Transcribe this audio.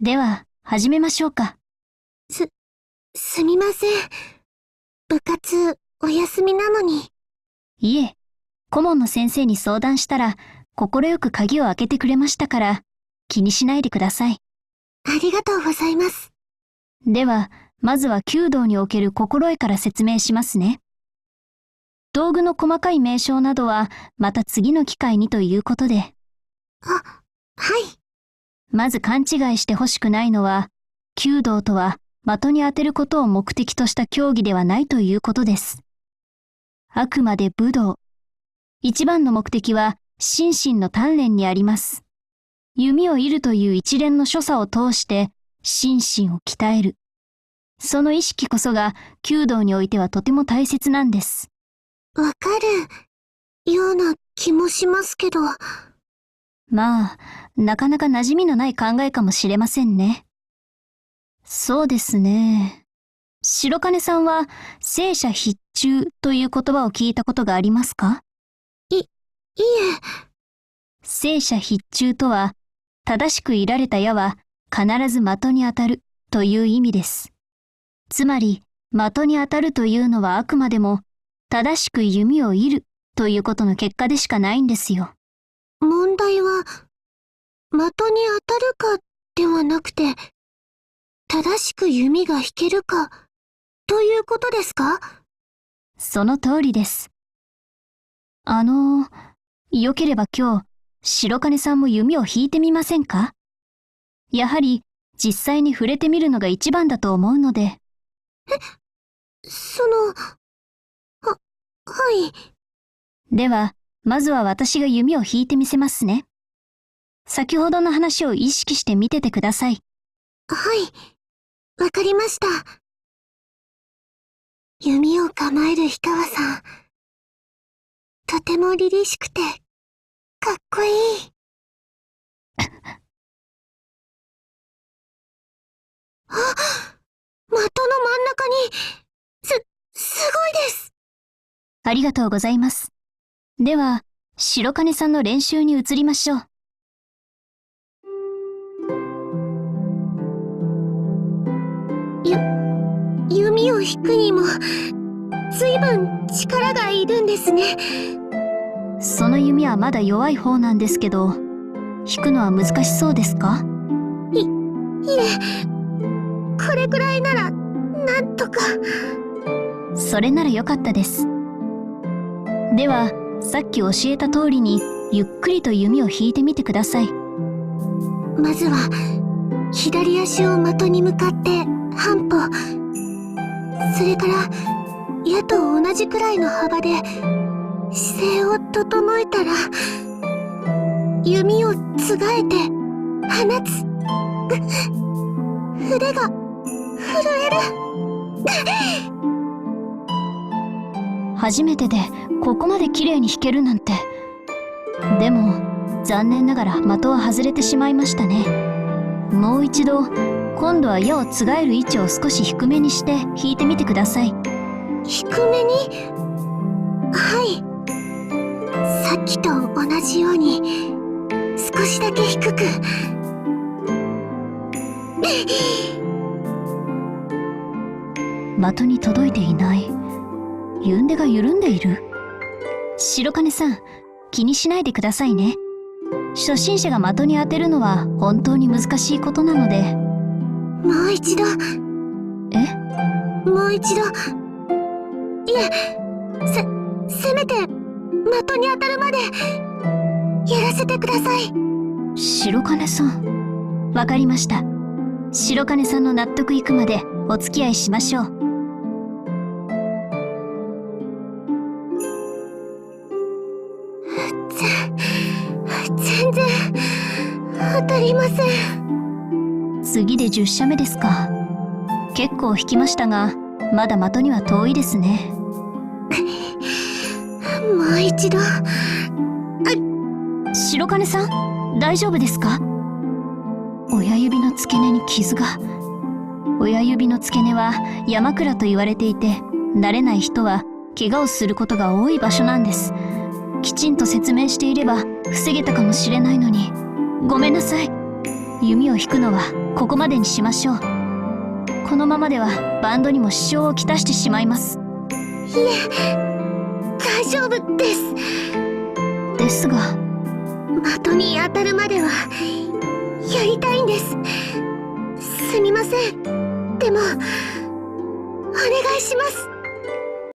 では、始めましょうか。すみません。部活、お休みなのに。いえ、顧問の先生に相談したら、快く鍵を開けてくれましたから、気にしないでください。ありがとうございます。では、まずは弓道における心得から説明しますね。道具の細かい名称などは、また次の機会にということで。はい。まず勘違いしてほしくないのは、弓道とは的に当てることを目的とした競技ではないということです。あくまで武道。一番の目的は心身の鍛錬にあります。弓を射るという一連の所作を通して心身を鍛える。その意識こそが弓道においてはとても大切なんです。わかるような気もしますけど。まあ、なかなか馴染みのない考えかもしれませんね。そうですね。白金さんは、聖者必中という言葉を聞いたことがありますか？いえ。聖者必中とは、正しく射られた矢は必ず的に当たるという意味です。つまり、的に当たるというのはあくまでも、正しく弓を射るということの結果でしかないんですよ。問題は、的に当たるかではなくて、正しく弓が引けるか、ということですか？その通りです。よければ今日、白金さんも弓を引いてみませんか？やはり、実際に触れてみるのが一番だと思うので。はい。では、まずは私が弓を引いてみせますね。先ほどの話を意識して見ててください。はい。わかりました。弓を構える氷川さん。とても凛々しくて、かっこいい。あ、的の真ん中に、すごいです。ありがとうございます。では、白金さんの練習に移りましょう。弓を引くにも、ずいぶん力がいるんですね。その弓はまだ弱い方なんですけど、引くのは難しそうですか？いえ、これくらいなら、なんとか。それならよかったです。では、さっき教えた通りに、ゆっくりと弓を引いてみてください。まずは、左足を的に向かって半歩。それから、矢と同じくらいの幅で、姿勢を整えたら、弓をつがえて、放つ。腕が、震える。初めてで、ここまで綺麗に弾けるなんて。でも、残念ながら的は外れてしまいましたね。もう一度、今度は矢をつがえる位置を少し低めにして弾いてみてください。低めに？はい。さっきと同じように、少しだけ低く。的に届いていない。ユンデが緩んでいる。白金さん、気にしないでくださいね。初心者が的に当てるのは本当に難しいことなので。もう一度。え？もう一度。いえ、せめて、的に当たるまで、やらせてください。白金さん。わかりました。白金さんの納得いくまでお付き合いしましょう。全然、当たりません。次で10射目ですか。結構引きましたが、まだ的には遠いですね。もう一度。白金さん、大丈夫ですか？親指の付け根に傷が。親指の付け根は山倉と言われていて、慣れない人は怪我をすることが多い場所なんです。きちんと説明していれば防げたかもしれないのに。ごめんなさい。弓を引くのはここまでにしましょう。このままではバンドにも支障をきたしてしまいます。いえ、大丈夫です。ですが、的に当たるまではやりたいんです。すみません。でもお願いします。